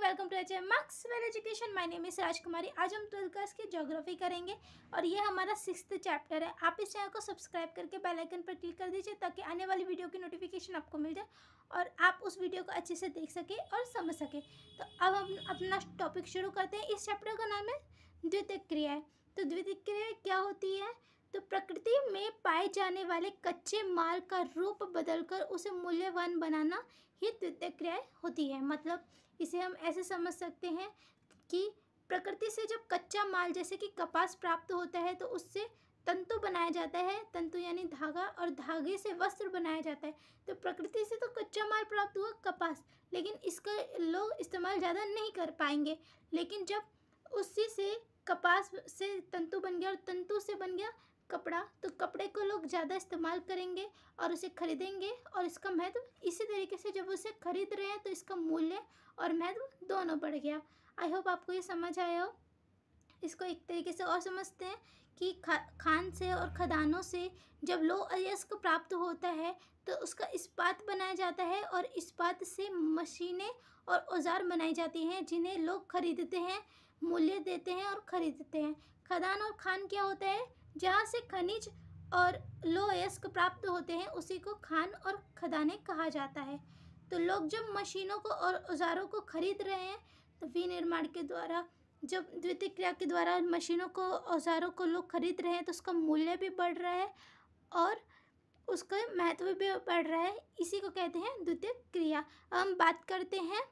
Welcome to H Maxwell education. My name is Rajkumari. आज हम 12th class की geography करेंगे और ये हमारा 6th चैप्टर है। आप इस चैनल को सब्सक्राइब करके बेल आइकन पर क्लिक कर दीजिए ताकि आने वाली वीडियो की नोटिफिकेशन आपको मिल जाए और आप उस वीडियो को अच्छे से देख सके और समझ सके। तो अब हम अपना टॉपिक शुरू करते हैं। इस चैप्टर का नाम है द्वितीयक क्रियाएं। तो द्वितीयक क्रियाएं क्या होती है? तो प्रकृति में पाए जाने वाले कच्चे माल का रूप बदलकर उसे मूल्यवान बनाना ही द्वितीयक क्रियाएं होती है। मतलब इसे हम ऐसे समझ सकते हैं कि प्रकृति से जब कच्चा माल जैसे कि कपास प्राप्त होता है तो उससे तंतु बनाया जाता है, तंतु यानी धागा, और धागे से वस्त्र बनाया जाता है। तो प्रकृति से तो कच्चा माल प्राप्त हुआ कपास, लेकिन इसका लोग इस्तेमाल ज़्यादा नहीं कर पाएंगे। लेकिन जब उसी से कपास से तंतु बन गया और तंतु से बन गया कपड़ा, तो कपड़े को लोग ज़्यादा इस्तेमाल करेंगे और उसे खरीदेंगे और इसका महत्व इसी तरीके से जब उसे खरीद रहे हैं तो इसका मूल्य और महत्व दोनों बढ़ गया। आई होप आपको ये समझ आया हो। इसको एक तरीके से और समझते हैं कि खान से और खदानों से जब लौह अयस्क प्राप्त होता है तो उसका इस्पात बनाया जाता है और इस्पात से मशीनें और औजार बनाई जाती हैं जिन्हें लोग खरीदते हैं, मूल्य देते हैं और खरीदते हैं। खदान और खान क्या होता है? जहाँ से खनिज और लौह अयस्क प्राप्त होते हैं उसी को खान और खदानें कहा जाता है। तो लोग जब मशीनों को और औजारों को खरीद रहे हैं तो विनिर्माण के द्वारा, जब द्वितीयक क्रिया के द्वारा मशीनों को औजारों को लोग खरीद रहे हैं तो उसका मूल्य भी बढ़ रहा है और उसका महत्व भी बढ़ रहा है। इसी को कहते हैं द्वितीयक क्रिया। हम बात करते हैं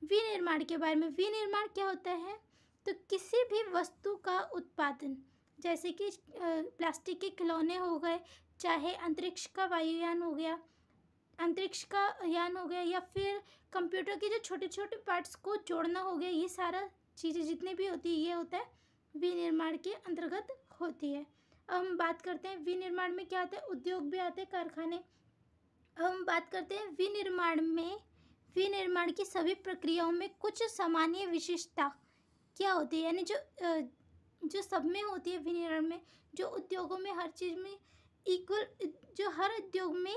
विनिर्माण के बारे में। विनिर्माण क्या होता है? तो किसी भी वस्तु का उत्पादन, जैसे कि प्लास्टिक के खिलौने हो गए, चाहे अंतरिक्ष का वायुयान हो गया, अंतरिक्ष का यान हो गया, या फिर कंप्यूटर के जो छोटे छोटे पार्ट्स को जोड़ना हो गया, ये सारा चीज़ें जितनी भी होती है ये होता है विनिर्माण के अंतर्गत होती है। अब हम बात करते हैं विनिर्माण में क्या आता है। उद्योग भी आते हैं, कारखाने। अब हम बात करते हैं विनिर्माण में, विनिर्माण की सभी प्रक्रियाओं में कुछ सामान्य विशेषता क्या होती है, यानी जो सब में होती है विनिर्माण में, जो उद्योगों में हर चीज़ में इक्वल, जो हर उद्योग में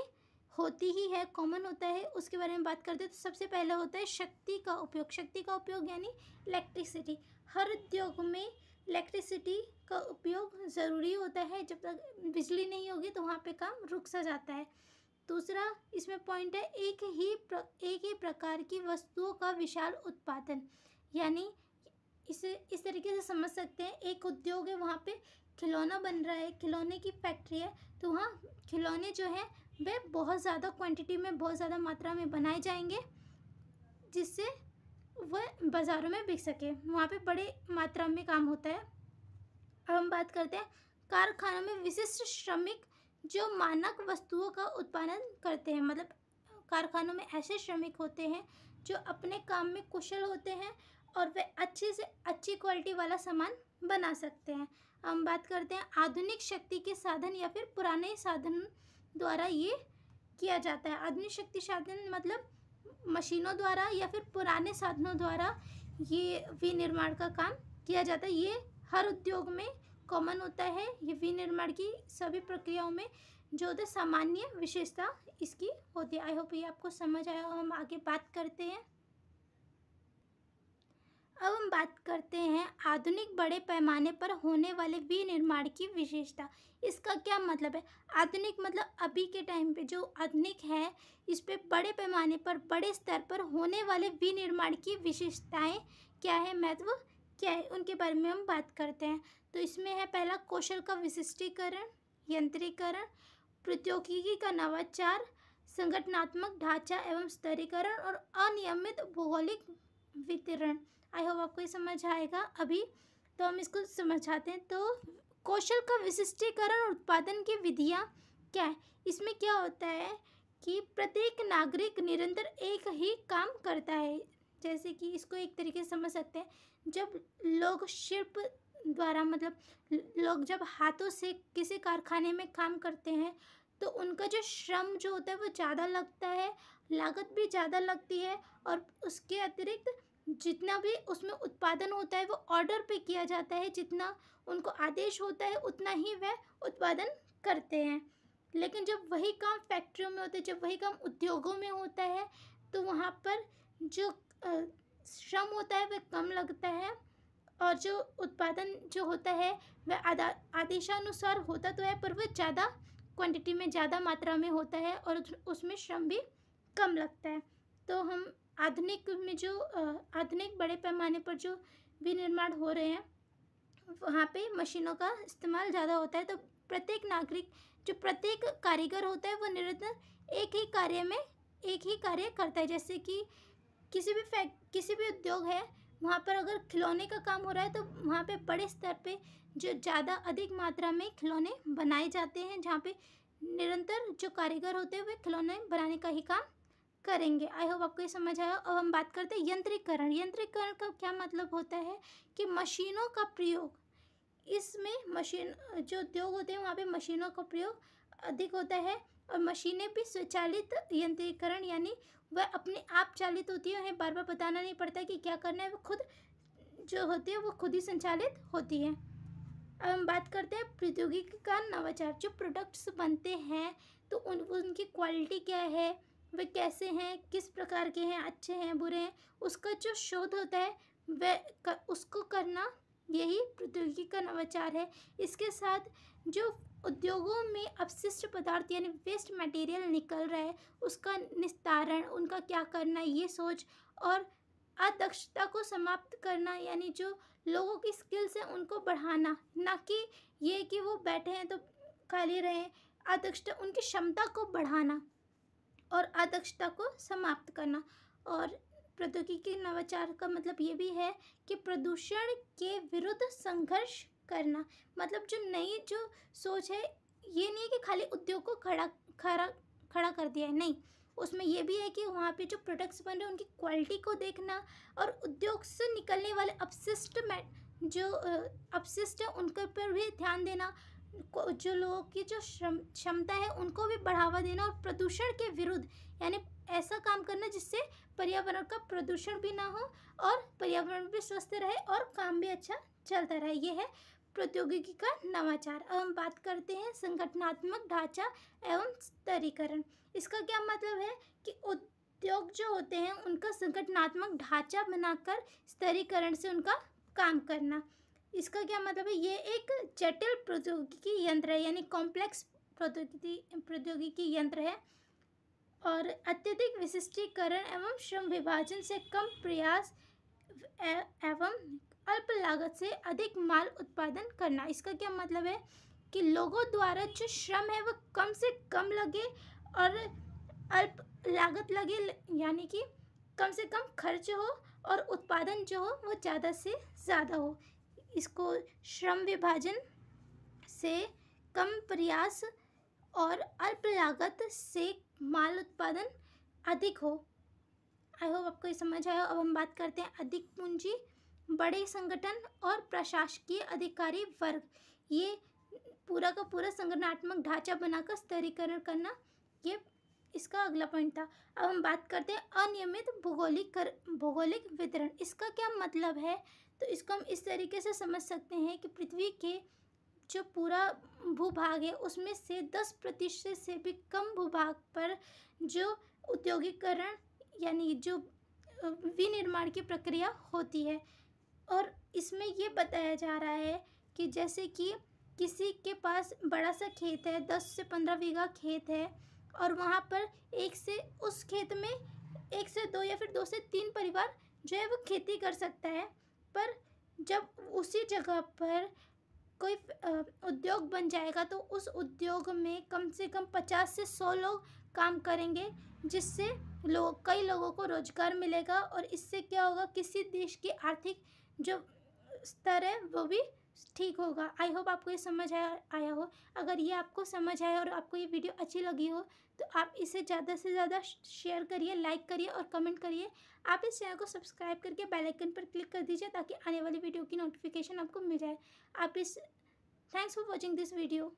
होती ही है, कॉमन होता है, उसके बारे में बात करते हैं। तो सबसे पहले होता है शक्ति का उपयोग। शक्ति का उपयोग यानी इलेक्ट्रिसिटी। हर उद्योग में इलेक्ट्रिसिटी का उपयोग ज़रूरी होता है। जब तक बिजली नहीं होगी तो वहाँ पे काम रुक सा जाता है। दूसरा इसमें पॉइंट है एक ही प्रकार की वस्तुओं का विशाल उत्पादन। यानी इसे इस तरीके से समझ सकते हैं, एक उद्योग है, वहाँ पे खिलौना बन रहा है, खिलौने की फैक्ट्री है, तो वहाँ खिलौने जो हैं वे बहुत ज़्यादा क्वांटिटी में, बहुत ज़्यादा मात्रा में बनाए जाएंगे जिससे वह बाज़ारों में बिक सके। वहाँ पे बड़े मात्रा में काम होता है। अब हम बात करते हैं कारखानों में विशिष्ट श्रमिक जो मानक वस्तुओं का उत्पादन करते हैं। मतलब कारखानों में ऐसे श्रमिक होते हैं जो अपने काम में कुशल होते हैं और वे अच्छे से अच्छी क्वालिटी वाला सामान बना सकते हैं। हम बात करते हैं आधुनिक शक्ति के साधन या फिर पुराने साधन द्वारा ये किया जाता है। आधुनिक शक्ति साधन मतलब मशीनों द्वारा या फिर पुराने साधनों द्वारा ये विनिर्माण का काम किया जाता है। ये हर उद्योग में कॉमन होता है। ये विनिर्माण की सभी प्रक्रियाओं में जो होता है सामान्य विशेषता इसकी होती है। आई होप ये आपको समझ आया। हम आगे बात करते हैं। अब हम बात करते हैं आधुनिक बड़े पैमाने पर होने वाले विनिर्माण की विशेषता। इसका क्या मतलब है? आधुनिक मतलब अभी के टाइम पे जो आधुनिक है, इस पे बड़े पैमाने पर, बड़े स्तर पर होने वाले विनिर्माण की विशेषताएं क्या है, महत्व क्या है, उनके बारे में हम बात करते हैं। तो इसमें है पहला कौशल का विशिष्टीकरण, यंत्रीकरण, प्रौद्योगिकी का नवाचार, संगठनात्मक ढांचा एवं स्तरीकरण और अनियमित भौगोलिक वितरण। आई होप आपको ये समझ आएगा। अभी तो हम इसको समझाते हैं। तो कौशल का विशिष्टीकरण और उत्पादन की विधियाँ क्या है? इसमें क्या होता है कि प्रत्येक नागरिक निरंतर एक ही काम करता है। जैसे कि इसको एक तरीके से समझ सकते हैं, जब लोग शिल्प द्वारा, मतलब लोग जब हाथों से किसी कारखाने में काम करते हैं तो उनका जो श्रम जो होता है वो ज़्यादा लगता है, लागत भी ज़्यादा लगती है, और उसके अतिरिक्त जितना भी उसमें उत्पादन होता है वो ऑर्डर पे किया जाता है। जितना उनको आदेश होता है उतना ही वह उत्पादन करते हैं। लेकिन जब वही काम फैक्ट्रियों में होता है, जब वही काम उद्योगों में होता है, तो वहाँ पर जो श्रम होता है वह कम लगता है और जो उत्पादन जो होता है वह आदेशानुसार होता तो है, पर वह ज़्यादा क्वांटिटी में, ज़्यादा मात्रा में होता है और उसमें श्रम भी कम लगता है। तो हम आधुनिक में जो आधुनिक बड़े पैमाने पर जो विनिर्माण हो रहे हैं वहाँ पे मशीनों का इस्तेमाल ज़्यादा होता है। तो प्रत्येक नागरिक, जो प्रत्येक कारीगर होता है, वो निरंतर एक ही कार्य करता है। जैसे कि किसी भी उद्योग है, वहाँ पर अगर खिलौने का काम हो रहा है तो वहाँ पे बड़े स्तर पे जो ज़्यादा अधिक मात्रा में खिलौने बनाए जाते हैं, जहाँ पे निरंतर जो कारीगर होते हैं वे खिलौने बनाने का ही काम करेंगे। आई होप आपको ये समझ आया। अब हम बात करते हैं यंत्रीकरण। यंत्रीकरण का क्या मतलब होता है कि मशीनों का प्रयोग, इसमें मशीन जो उद्योग होते हैं वहाँ पे मशीनों का प्रयोग अधिक होता है और मशीनें भी स्वचालित यंत्रीकरण, यानी वह अपने आप चालित होती है, उन्हें बार बार बताना नहीं पड़ता कि क्या करना है, वो खुद जो होती है वो खुद ही संचालित होती है। अब हम बात करते हैं प्रौद्योगिकी का नवाचार। जो प्रोडक्ट्स बनते हैं तो उनकी क्वालिटी क्या है, वे कैसे हैं, किस प्रकार के हैं, अच्छे हैं, बुरे हैं, उसका जो शोध होता है वह उसको करना, यही प्रौद्योगिकी का नवाचार है। इसके साथ जो उद्योगों में अपशिष्ट पदार्थ यानी वेस्ट मटेरियल निकल रहा है उसका निस्तारण, उनका क्या करना, ये सोच, और अदक्षता को समाप्त करना, यानी जो लोगों की स्किल्स हैं उनको बढ़ाना, ना कि ये कि वो बैठे हैं तो खाली रहें। अदक्षता, उनकी क्षमता को बढ़ाना और अदक्षता को समाप्त करना। और प्रौद्योगिकी नवाचार का मतलब ये भी है कि प्रदूषण के विरुद्ध संघर्ष करना। मतलब जो नई जो सोच है, ये नहीं है कि खाली उद्योग को खड़ा कर दिया है, नहीं, उसमें ये भी है कि वहाँ पे जो प्रोडक्ट्स बन रहे हैं उनकी क्वालिटी को देखना और उद्योग से निकलने वाले अपशिष्ट है उनके पर भी ध्यान देना, जो लोगों की जो क्षमता है उनको भी बढ़ावा देना और प्रदूषण के विरुद्ध, यानी ऐसा काम करना जिससे पर्यावरण का प्रदूषण भी ना हो और पर्यावरण भी स्वस्थ रहे और काम भी अच्छा चलता रहे। ये है प्रौद्योगिकी का नवाचार। अब हम बात करते हैं संगठनात्मक ढांचा एवं स्तरीकरण। इसका क्या मतलब है कि उद्योग जो होते हैं उनका संगठनात्मक ढांचा बनाकर स्तरीकरण से उनका काम करना। इसका क्या मतलब है, ये एक जटिल प्रौद्योगिकी यंत्र है, यानी कॉम्प्लेक्स प्रौद्योगिकी यंत्र है और अत्यधिक विशिष्टीकरण एवं श्रम विभाजन से कम प्रयास एवं अल्प लागत से अधिक माल उत्पादन करना। इसका क्या मतलब है कि लोगों द्वारा जो श्रम है वह कम से कम लगे और अल्प लागत लगे, यानी कि कम से कम खर्च हो और उत्पादन जो हो वो ज़्यादा से ज़्यादा हो। इसको श्रम विभाजन से कम प्रयास और अल्प लागत से माल उत्पादन अधिक हो। आई होप आपको ये समझ आया। अब हम बात करते हैं अधिक पूंजी, बड़े संगठन और प्रशासकीय अधिकारी वर्ग। ये पूरा का पूरा संगठनात्मक ढांचा बनाकर स्तरीकरण करना, ये इसका अगला पॉइंट था। अब हम बात करते हैं अनियमित भौगोलिक वितरण। इसका क्या मतलब है, तो इसको हम इस तरीके से समझ सकते हैं कि पृथ्वी के जो पूरा भूभाग है उसमें से 10% से भी कम भूभाग पर जो औद्योगिकरण यानी जो विनिर्माण की प्रक्रिया होती है। और इसमें ये बताया जा रहा है कि जैसे कि किसी के पास बड़ा सा खेत है, 10 से 15 बीघा खेत है और वहाँ पर उस खेत में 1 से 2 या फिर 2 से 3 परिवार जो है वो खेती कर सकता है। पर जब उसी जगह पर कोई उद्योग बन जाएगा तो उस उद्योग में कम से कम 50 से 100 लोग काम करेंगे, जिससे कई लोगों को रोजगार मिलेगा और इससे क्या होगा, किसी देश की आर्थिक जो स्तर है वो भी ठीक होगा। आई होप आपको ये समझ आया हो। अगर ये आपको समझ आया और आपको ये वीडियो अच्छी लगी हो तो आप इसे ज़्यादा से ज़्यादा शेयर करिए, लाइक करिए और कमेंट करिए। आप इस चैनल को सब्सक्राइब करके बेल आइकन पर क्लिक कर दीजिए ताकि आने वाली वीडियो की नोटिफिकेशन आपको मिल जाए। Thanks for watching this video.